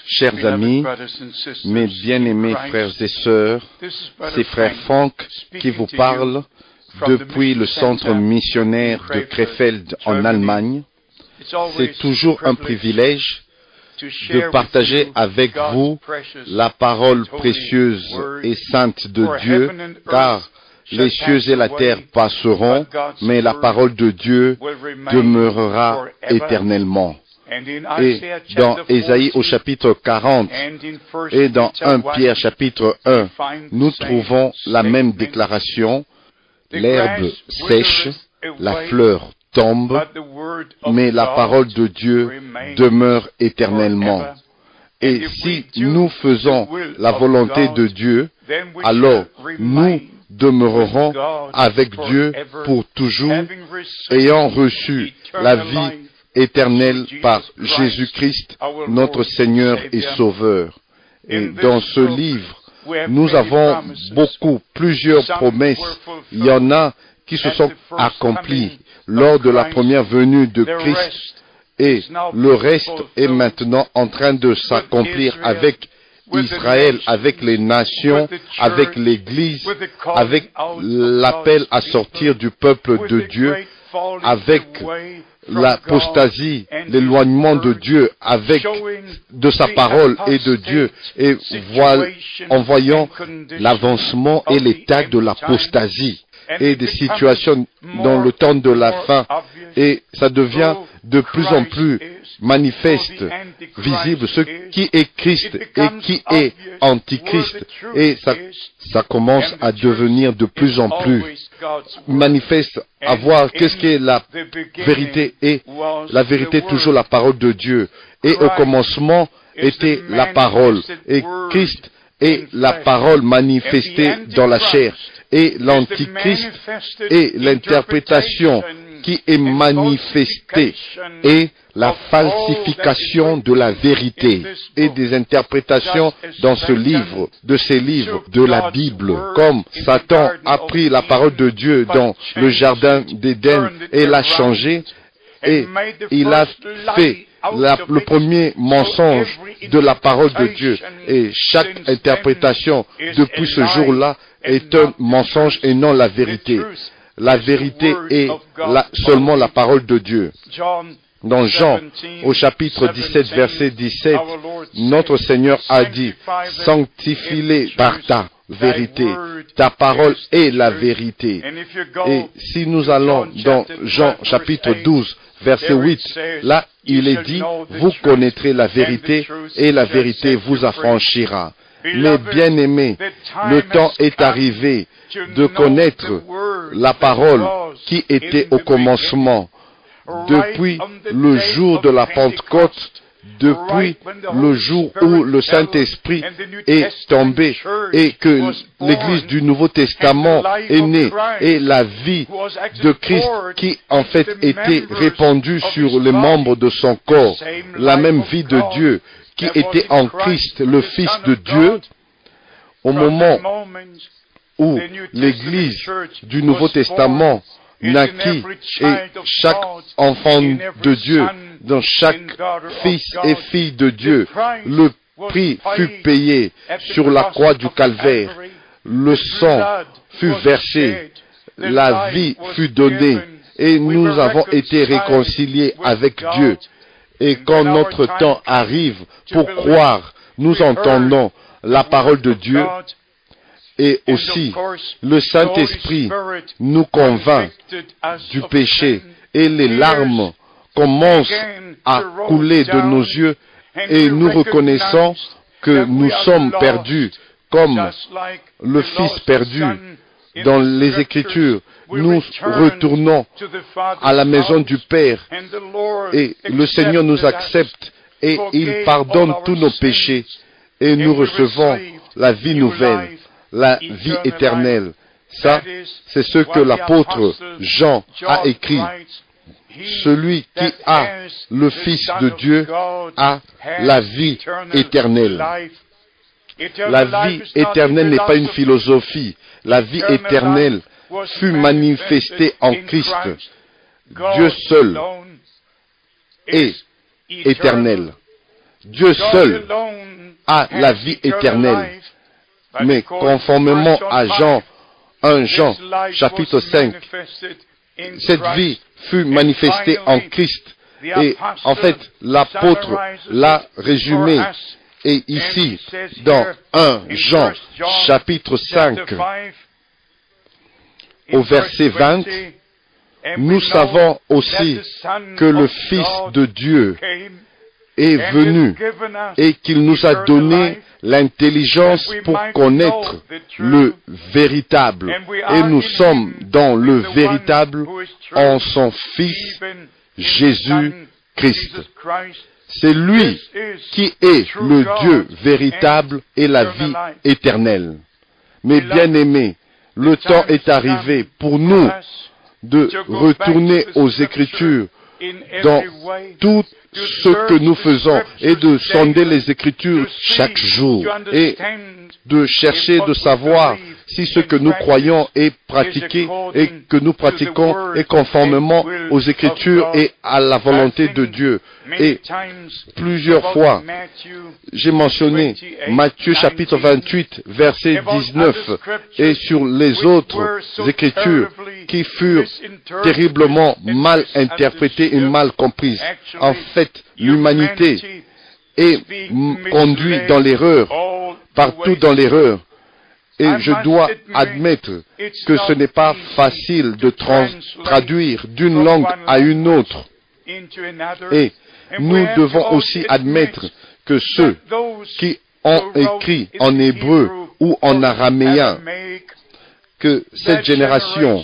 Chers amis, mes bien-aimés frères et sœurs, c'est frère Franck qui vous parle depuis le centre missionnaire de Krefeld en Allemagne. C'est toujours un privilège de partager avec vous la parole précieuse et sainte de Dieu, car les cieux et la terre passeront, mais la parole de Dieu demeurera éternellement. Et dans Ésaïe au chapitre 40 et dans 1 Pierre chapitre 1, nous trouvons la même déclaration. L'herbe sèche, la fleur tombe, mais la parole de Dieu demeure éternellement. Et si nous faisons la volonté de Dieu, alors nous demeurerons avec Dieu pour toujours, ayant reçu la vie éternelle par Jésus-Christ, notre Seigneur et Sauveur. Et dans ce livre, nous avons plusieurs promesses. Il y en a qui se sont accomplies lors de la première venue de Christ, et le reste est maintenant en train de s'accomplir avec Israël, avec les nations, avec l'Église, avec l'appel à sortir du peuple de Dieu, avec l'apostasie, l'éloignement de Dieu, avec de sa parole et de Dieu, et en voyant l'avancement et l'état de l'apostasie et des situations dans le temps de la fin, et ça devient de plus en plus manifeste, visible, ce qui est Christ et qui est Antichrist, et ça commence à devenir de plus en plus manifeste, à voir qu'est-ce qu'est la vérité, et la vérité est toujours la parole de Dieu, et au commencement était la parole, et Christ est la parole manifestée dans la chair, et l'Antichrist est l'interprétation qui est manifestée, et la falsification de la vérité, et des interprétations dans ce livre, de ces livres, de la Bible, comme Satan a pris la parole de Dieu dans le jardin d'Éden et l'a changé, et il a fait le premier mensonge de la parole de Dieu, et chaque interprétation depuis ce jour-là est un mensonge et non la vérité. La vérité est seulement la parole de Dieu. Dans Jean, au chapitre 17, verset 17, notre Seigneur a dit, « Sanctifie-les par ta vérité. Ta parole est la vérité. » Et si nous allons dans Jean, chapitre 12, verset 8, là, il est dit, « Vous connaîtrez la vérité, et la vérité vous affranchira. » Mais bien-aimés, le temps est arrivé de connaître la parole qui était au commencement, depuis le jour de la Pentecôte, depuis le jour où le Saint-Esprit est tombé et que l'Église du Nouveau Testament est née, et la vie de Christ qui en fait était répandue sur les membres de son corps, la même vie de Dieu qui était en Christ, le Fils de Dieu, au moment où l'Église du Nouveau Testament naquit, et chaque enfant de Dieu, dans chaque fils et fille de Dieu, le prix fut payé sur la croix du Calvaire, le sang fut versé, la vie fut donnée, et nous avons été réconciliés avec Dieu. Et quand notre temps arrive pour croire, nous entendons la parole de Dieu, et aussi le Saint-Esprit nous convainc du péché, et les larmes commencent à couler de nos yeux, et nous reconnaissons que nous sommes perdus, comme le Fils perdu dans les Écritures. Nous retournons à la maison du Père, et le Seigneur nous accepte, et il pardonne tous nos péchés, et nous recevons la vie nouvelle, la vie éternelle. Ça, c'est ce que l'apôtre Jean a écrit. Celui qui a le Fils de Dieu a la vie éternelle. La vie éternelle n'est pas une philosophie. La vie éternelle fut manifestée en Christ. Dieu seul est éternel. Dieu seul a la vie éternelle. Mais conformément à 1 Jean, chapitre 5, cette vie fut manifestée en Christ. Et en fait, l'apôtre l'a résumé. Et ici, dans 1 Jean, chapitre 5, au verset 20, nous savons aussi que le Fils de Dieu est venu et qu'il nous a donné l'intelligence pour connaître le véritable. Et nous sommes dans le véritable en son Fils Jésus-Christ. C'est lui qui est le Dieu véritable et la vie éternelle. Mes bien-aimés, le temps est arrivé pour nous de retourner aux Écritures dans tout ce que nous faisons et de sonder les Écritures chaque jour et de chercher de savoir si ce que nous croyons est pratiqué et que nous pratiquons est conformément aux Écritures et à la volonté de Dieu. Et plusieurs fois, j'ai mentionné Matthieu chapitre 28, verset 19, et sur les autres Écritures qui furent terriblement mal interprétées et mal comprises. En fait, l'humanité est conduite dans l'erreur, partout dans l'erreur. Et je dois admettre que ce n'est pas facile de traduire d'une langue à une autre. Et nous devons aussi admettre que ceux qui ont écrit en hébreu ou en araméen, que cette génération,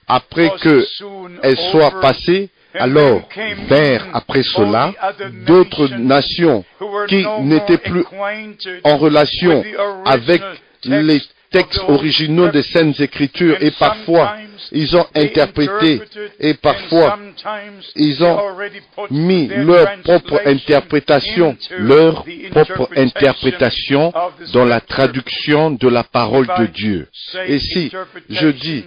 après qu'elle soit passée, alors vers après cela, d'autres nations qui n'étaient plus en relation avec les textes originaux des Saintes Écritures, et parfois ils ont interprété et parfois ils ont mis leur propre interprétation dans la traduction de la parole de Dieu. Et si je dis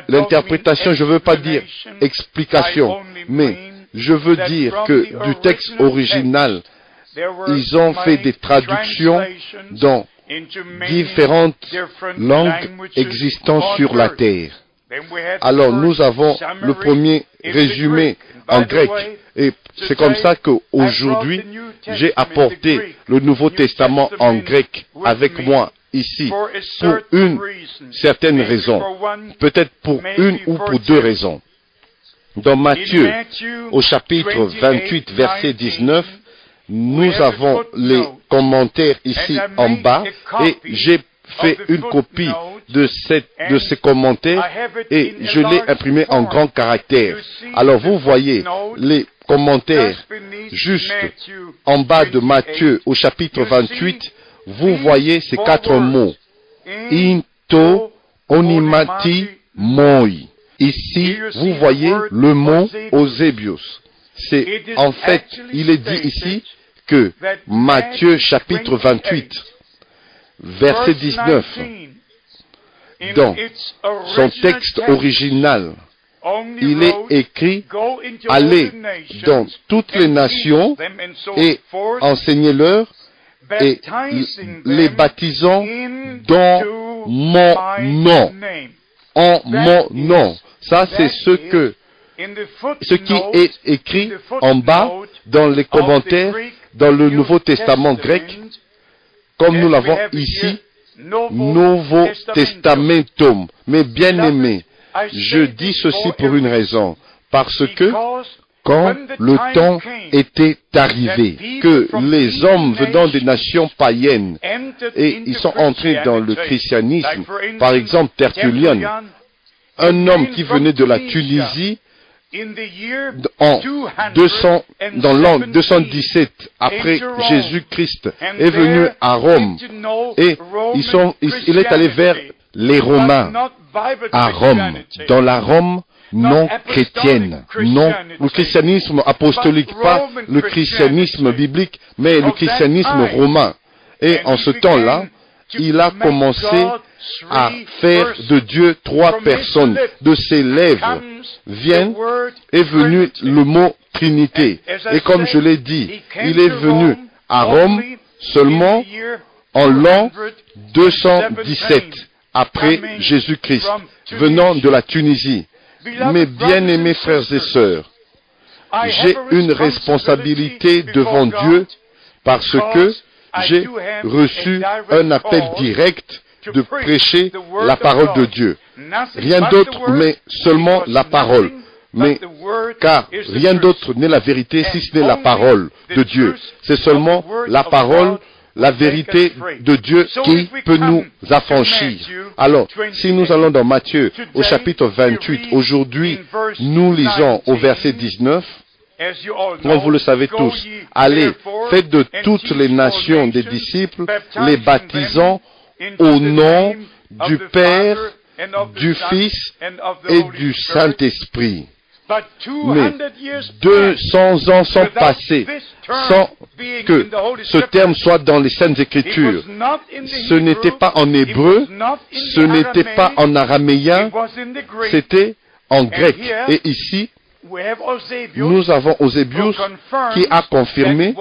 l'interprétation, je ne veux pas dire explication, mais je veux dire que du texte original, ils ont fait des traductions dans différentes langues existantes sur la terre. Alors nous avons le premier résumé en grec. Et c'est comme ça qu'aujourd'hui, j'ai apporté le Nouveau Testament en grec avec moi ici pour une certaine raison. Peut-être pour une ou pour deux raisons. Dans Matthieu, au chapitre 28, verset 19, nous avons les commentaires ici en bas et j'ai fait une copie de ces commentaires et je l'ai imprimé en grand caractère. Alors vous voyez les commentaires juste en bas de Matthieu au chapitre 28, vous voyez ces 4 mots. Into onimati moi. Ici, vous voyez le mot Eusebios. C'est, en fait, il est dit ici que Matthieu chapitre 28, verset 19, dans son texte original, il est écrit « Allez dans toutes les nations et enseignez-leur et les baptisons dans mon nom. » En mon nom. Ça, c'est ce qui est écrit en bas dans les commentaires dans le Nouveau Testament grec, comme nous l'avons ici, Nouveau Testamentum. Mais bien aimé, je dis ceci pour une raison, parce que quand le temps était arrivé, que les hommes venant des nations païennes, et ils sont entrés dans le christianisme, par exemple Tertullien, un homme qui venait de la Tunisie, dans l'an 217 après Jésus-Christ, est venu à Rome, et il est allé vers les Romains, à Rome, dans la Rome non chrétienne, non le christianisme apostolique, pas le christianisme biblique, mais le christianisme romain. Et en ce temps-là, il a commencé à faire de Dieu trois personnes. De ses lèvres est venu le mot Trinité. Et comme je l'ai dit, il est venu à Rome seulement en l'an 217 après Jésus-Christ, venant de la Tunisie. Mes bien-aimés frères et sœurs, j'ai une responsabilité devant Dieu parce que j'ai reçu un appel direct de prêcher la parole de Dieu. Rien d'autre, mais seulement la parole. Mais car rien d'autre n'est la vérité si ce n'est la parole de Dieu. C'est seulement la parole, la vérité de Dieu qui peut nous affranchir. Alors, si nous allons dans Matthieu au chapitre 28, aujourd'hui, nous lisons au verset 19, comme vous le savez tous, allez, faites de toutes les nations des disciples, les baptisant au nom du Père, du Fils et du Saint-Esprit. Mais 200 ans sont passés sans que ce terme soit dans les Saintes Écritures. Ce n'était pas en hébreu, ce n'était pas en araméen, c'était en grec. Et ici, nous avons Eusebius qui a confirmé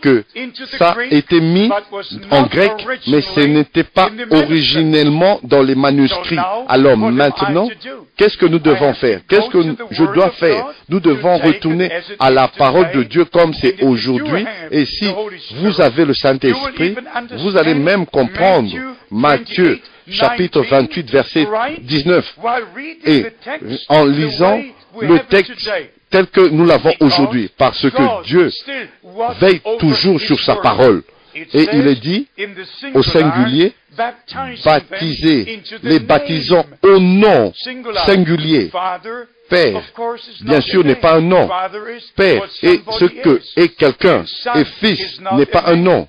que ça a été mis en grec, mais ce n'était pas originellement dans les manuscrits. Alors maintenant, qu'est-ce que nous devons faire? Qu'est-ce que je dois faire? Nous devons retourner à la parole de Dieu comme c'est aujourd'hui. Et si vous avez le Saint-Esprit, vous allez même comprendre Matthieu chapitre 28, verset 19. Et en lisant le texte tel que nous l'avons aujourd'hui, parce que Dieu veille toujours sur sa parole. Et il est dit, au singulier, baptisez, les baptisons au nom singulier. Père, bien sûr, n'est pas un nom. Père est ce que est quelqu'un, et Fils n'est pas un nom.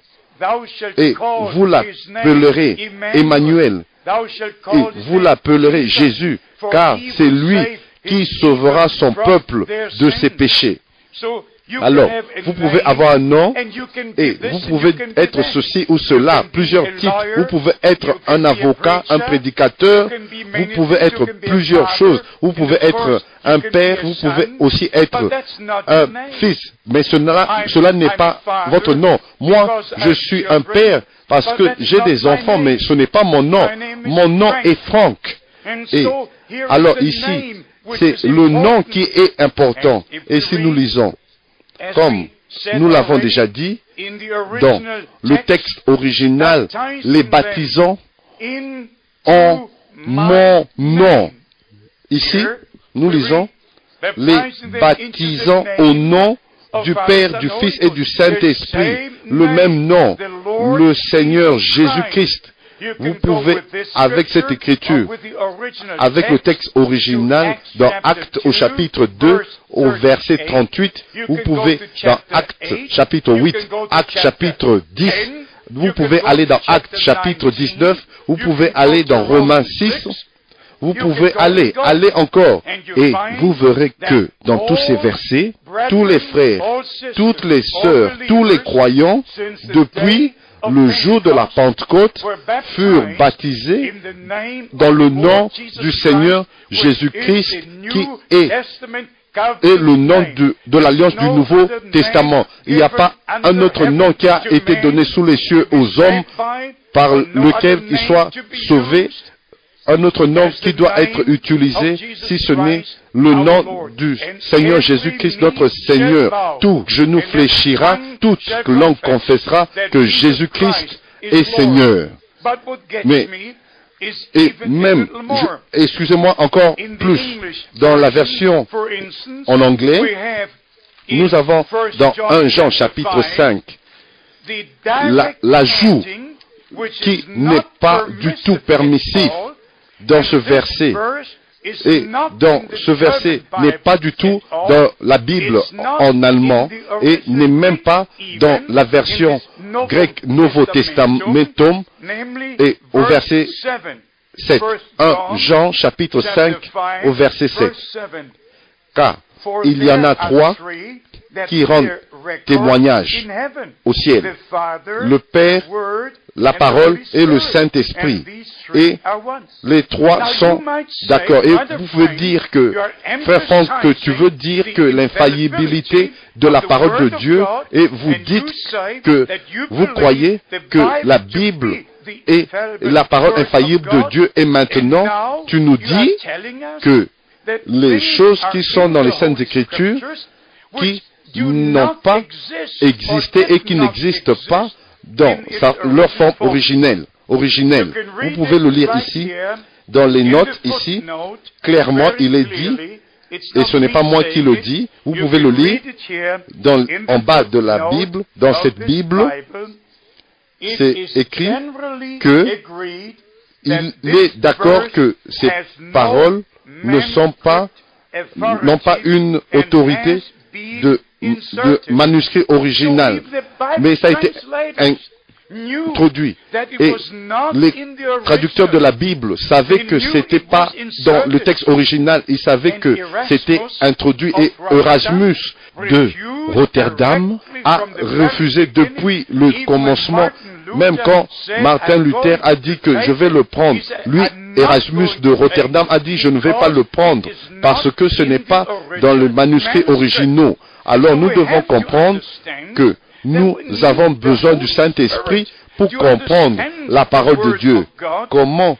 Et vous l'appellerez Emmanuel, et vous l'appellerez Jésus, car c'est lui qui sauvera son peuple de ses péchés. Alors, vous pouvez avoir un nom et vous pouvez être ceci ou cela, plusieurs titres. Vous pouvez être un avocat, un prédicateur, vous pouvez être plusieurs choses. Vous pouvez être un père, vous pouvez aussi être un fils. Mais cela n'est pas votre nom. Moi, je suis un père parce que j'ai des enfants, mais ce n'est pas mon nom. Mon nom est Franck. Et alors ici, c'est le nom qui est important. Et si nous lisons, comme nous l'avons déjà dit, dans le texte original, les baptisons en mon nom. Ici, nous lisons, les baptisons au nom du Père, du Fils et du Saint-Esprit, le même nom, le Seigneur Jésus-Christ. Vous pouvez, avec cette écriture, avec le texte original, dans Actes au chapitre 2, au verset 38, vous pouvez, dans Actes chapitre 8, Actes chapitre 10, vous pouvez aller dans Actes chapitre 19, vous pouvez aller dans Romains 6, vous pouvez aller encore, et vous verrez que dans tous ces versets, tous les frères, toutes les sœurs, tous les croyants, depuis le jour de la Pentecôte, furent baptisés dans le nom du Seigneur Jésus-Christ, qui est le nom de l'alliance du Nouveau Testament. Il n'y a pas un autre nom qui a été donné sous les cieux aux hommes par lequel ils soient sauvés, un autre nom qui doit être utilisé, si ce n'est le nom du Seigneur Jésus-Christ, notre Seigneur. Tout genou fléchira, toute langue confessera que Jésus-Christ est Seigneur. Mais, et même, excusez-moi encore plus, dans la version en anglais, nous avons dans 1 Jean chapitre 5, l'ajout qui n'est pas du tout permissif dans ce verset. Et dans ce verset n'est pas du tout dans la Bible en allemand et n'est même pas dans la version grecque Nouveau Testamentum et au verset 7. 1 Jean chapitre 5 au verset 7. Car il y en a trois qui rendent témoignage au ciel. Le Père, la parole et le Saint-Esprit. Et les trois sont d'accord. Et vous pouvez dire que, frère Franck, que tu veux dire que l'infaillibilité de la parole de Dieu, et vous dites que vous croyez que la Bible est la parole infaillible de Dieu, et maintenant tu nous dis que les choses qui sont dans les Saintes Écritures, qui n'ont pas existé et qui n'existent pas dans leur forme originelle. Vous pouvez le lire ici, dans les notes ici, clairement il est dit, et ce n'est pas moi qui le dis, vous pouvez le lire en bas de la Bible, dans cette Bible, c'est écrit que il est d'accord que ces paroles n'ont pas une autorité de manuscrit original, mais ça a été introduit. Et les traducteurs de la Bible savaient que c'était pas dans le texte original, ils savaient que c'était introduit, et Erasmus de Rotterdam a refusé depuis le commencement, même quand Martin Luther a dit que je vais le prendre. Lui, Erasmus de Rotterdam a dit je ne vais pas le prendre parce que ce n'est pas dans le manuscrit original. Alors nous devons comprendre que nous avons besoin du Saint-Esprit pour comprendre la parole de Dieu. Comment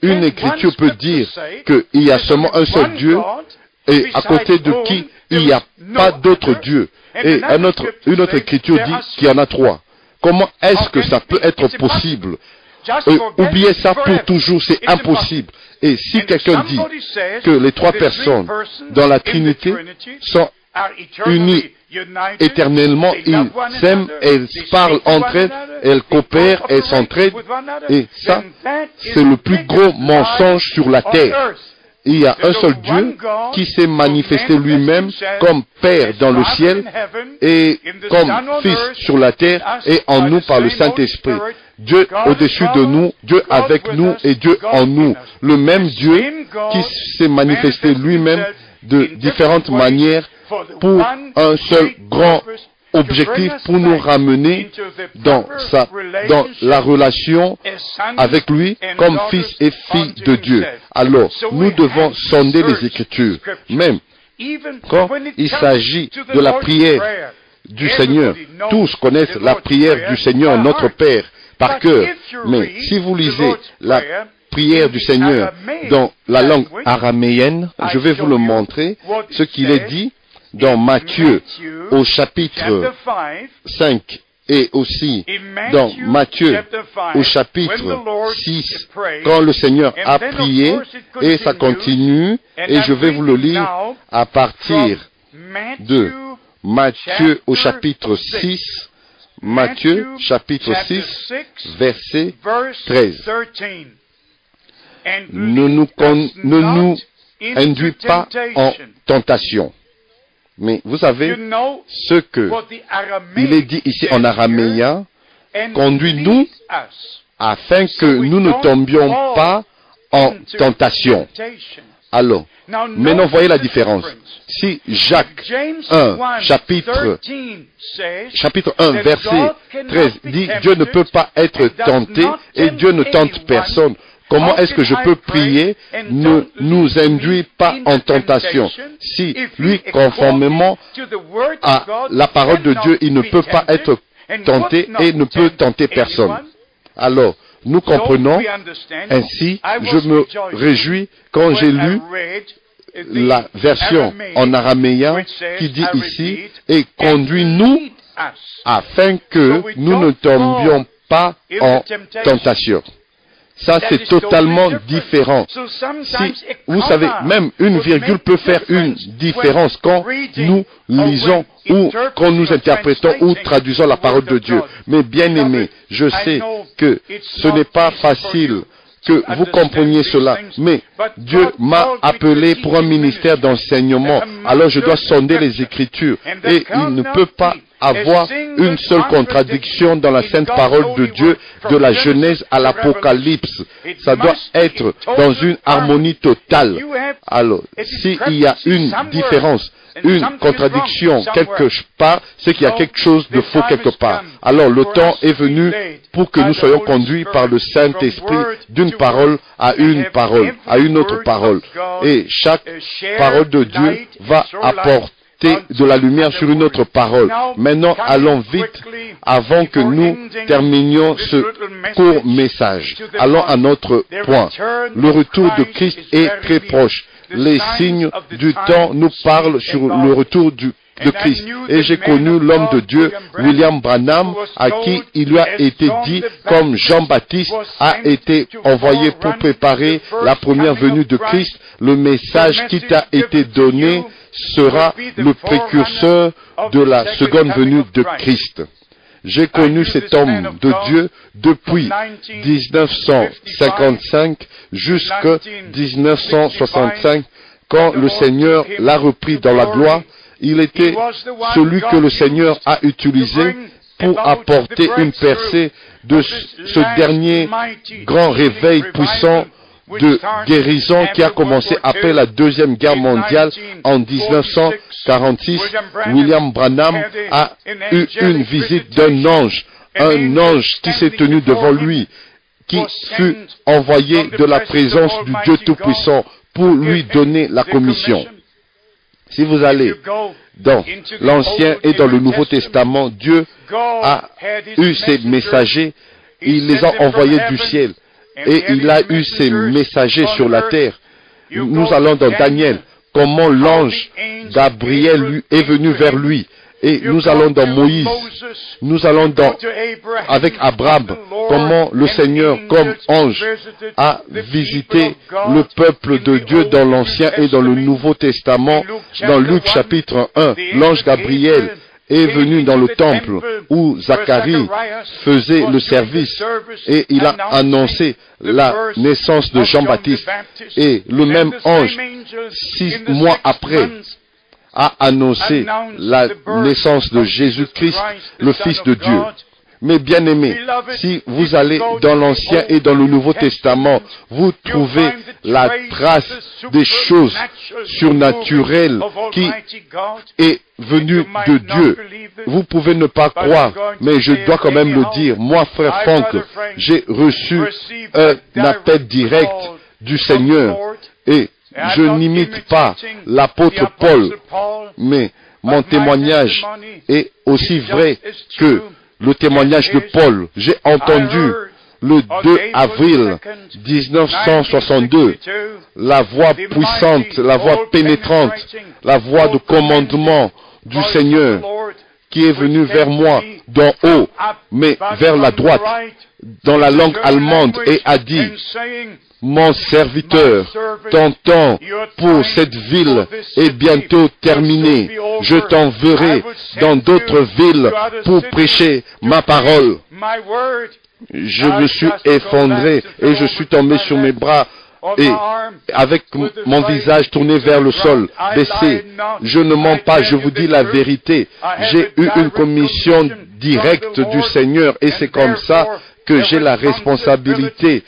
une écriture peut dire qu'il y a seulement un seul Dieu et à côté de qui il n'y a pas d'autre Dieu. Et une autre écriture dit qu'il y en a trois. Comment est-ce que ça peut être possible? Oubliez ça pour toujours, c'est impossible. Et si quelqu'un dit que les trois personnes dans la Trinité sont unies éternellement, ils s'aiment, elles parlent entre elles, elles coopèrent, elles s'entraident, et ça, c'est le plus gros mensonge sur la terre. Il y a un seul Dieu qui s'est manifesté lui-même comme Père dans le ciel et comme Fils sur la terre et en nous par le Saint-Esprit. Dieu au-dessus de nous, Dieu avec nous et Dieu en nous. Le même Dieu qui s'est manifesté lui-même de différentes manières pour un seul grand objectif, pour nous ramener dans la relation avec lui comme fils et fille de Dieu. Alors, nous devons sonder les Écritures. Même quand il s'agit de la prière du Seigneur, tous connaissent la prière du Seigneur, notre Père, par cœur. Mais si vous lisez la prière du Seigneur dans la langue araméenne, je vais vous le montrer, ce qu'il est dit dans Matthieu au chapitre 5 et aussi dans Matthieu au chapitre 6, quand le Seigneur a prié, et ça continue, et je vais vous le lire à partir de Matthieu au chapitre 6, Matthieu chapitre 6, verset 13. Ne nous induis pas en tentation. Mais vous savez ce que il est dit ici en araméen, conduis-nous afin que nous ne tombions pas en tentation. Alors, maintenant voyez la différence. Si Jacques 1, chapitre 1, verset 13 dit Dieu ne peut pas être tenté et Dieu ne tente personne. Comment est-ce que je peux prier, ne nous induis pas en tentation? Si lui, conformément à la parole de Dieu, il ne peut pas être tenté et ne peut tenter personne. Alors, nous comprenons, ainsi, je me réjouis quand j'ai lu la version en araméen qui dit ici, et conduis-nous afin que nous ne tombions pas en tentation. Ça, c'est totalement différent. Si, vous savez, même une virgule peut faire une différence quand nous lisons ou quand nous interprétons ou traduisons la parole de Dieu. Mais bien aimé, je sais que ce n'est pas facile que vous compreniez cela, mais Dieu m'a appelé pour un ministère d'enseignement, alors je dois sonder les Écritures, et il ne peut pas avoir une seule contradiction dans la sainte parole de Dieu, de la Genèse à l'Apocalypse. Ça doit être dans une harmonie totale. Alors, s'il y a une différence, une contradiction quelque part, c'est qu'il y a quelque chose de faux quelque part. Alors le temps est venu pour que nous soyons conduits par le Saint-Esprit d'une parole à une autre parole. Et chaque parole de Dieu va apporter de la lumière sur une autre parole. Maintenant, allons vite avant que nous terminions ce court message. Allons à notre point. Le retour de Christ est très proche. Les signes du temps nous parlent sur le retour de Christ. Et j'ai connu l'homme de Dieu, William Branham, à qui il lui a été dit, comme Jean-Baptiste a été envoyé pour préparer la première venue de Christ, le message qui t'a été donné sera le précurseur de la seconde venue de Christ. J'ai connu cet homme de Dieu depuis 1955 jusqu'à 1965, quand le Seigneur l'a repris dans la gloire. Il était celui que le Seigneur a utilisé pour apporter une percée de ce dernier grand réveil puissant de guérison qui a commencé après la Deuxième Guerre mondiale en 1946. William Branham a eu une visite d'un ange, un ange qui s'est tenu devant lui, qui fut envoyé de la présence du Dieu Tout-Puissant pour lui donner la commission. Si vous allez dans l'Ancien et dans le Nouveau Testament, Dieu a eu ses messagers, il les a envoyés du ciel. Et il a eu ses messagers sur la terre. Nous allons dans Daniel, comment l'ange Gabriel est venu vers lui. Et nous allons dans Moïse, nous allons avec Abraham, comment le Seigneur, comme ange, a visité le peuple de Dieu dans l'Ancien et dans le Nouveau Testament. Dans Luc chapitre 1, l'ange Gabriel est venu dans le temple où Zacharie faisait le service et il a annoncé la naissance de Jean-Baptiste. Et le même ange, 6 mois après, a annoncé la naissance de Jésus-Christ, le Fils de Dieu. Mais bien aimés, si vous allez dans l'Ancien et dans le Nouveau Testament, vous trouvez la trace des choses surnaturelles qui est venue de Dieu. Vous pouvez ne pas croire, mais je dois quand même le dire. Moi, frère Franck, j'ai reçu un appel direct du Seigneur et je n'imite pas l'apôtre Paul, mais mon témoignage est aussi vrai que le témoignage de Paul. J'ai entendu le 2 avril 1962 la voix puissante, la voix pénétrante, la voix de commandement du Seigneur qui est venue vers moi d'en haut, mais vers la droite, dans la langue allemande, et a dit: mon serviteur, ton temps pour cette ville est bientôt terminé. Je t'enverrai dans d'autres villes pour prêcher ma parole. Je me suis effondré et je suis tombé sur mes bras et avec mon visage tourné vers le sol, baissé. Je ne mens pas, je vous dis la vérité. J'ai eu une commission directe du Seigneur et c'est comme ça que j'ai la responsabilité,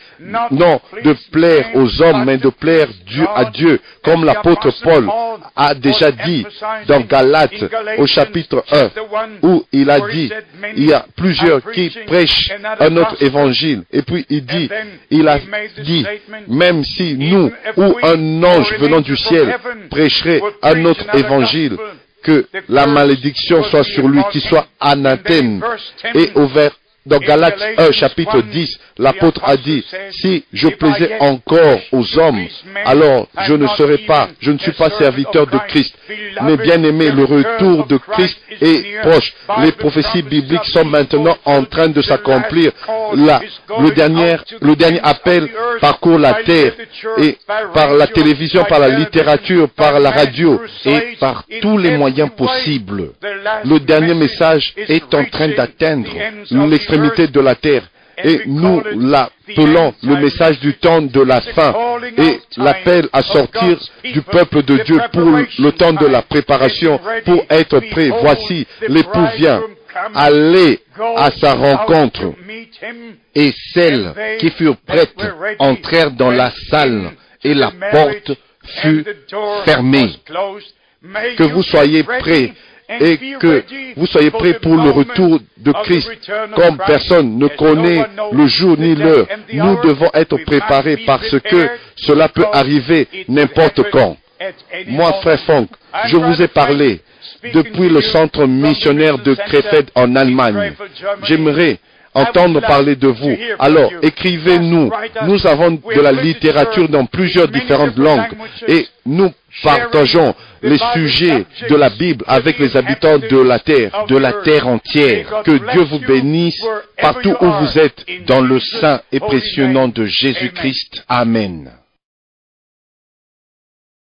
non de plaire aux hommes, mais de plaire à Dieu, comme l'apôtre Paul a déjà dit dans Galates, au chapitre 1, où il a dit, il y a plusieurs qui prêchent un autre évangile, et puis il a dit, même si nous, ou un ange venant du ciel, prêcherait un autre évangile, que la malédiction soit sur lui, qu'il soit anathème, et dans Galates 1, chapitre 10, l'apôtre a dit, si je plaisais encore aux hommes, alors je ne suis pas serviteur de Christ. Mais bien aimé, le retour de Christ est proche. Les prophéties bibliques sont maintenant en train de s'accomplir. Le dernier appel parcourt la terre, et par la télévision, par la littérature, par la radio, et par tous les moyens possibles. Le dernier message est en train d'atteindre l'extrémité de la terre. et nous l'appelons le message du temps de la fin et l'appel à sortir du peuple de Dieu pour le temps de la préparation, pour être prêt. Voici, l'époux vient. Allez à sa rencontre. Et celles qui furent prêtes entrèrent dans la salle et la porte fut fermée. Que vous soyez prêts et que vous soyez prêts pour le retour de Christ. Comme personne ne connaît le jour ni l'heure, nous devons être préparés parce que cela peut arriver n'importe quand. Moi, frère Funk, je vous ai parlé depuis le centre missionnaire de Krefeld en Allemagne. J'aimerais entendre parler de vous. Alors, écrivez-nous. Nous avons de la littérature dans plusieurs différentes langues et nous partageons les sujets de la Bible avec les habitants de la terre entière. Que Dieu vous bénisse partout où vous êtes, dans le saint et précieux nom de Jésus-Christ. Amen.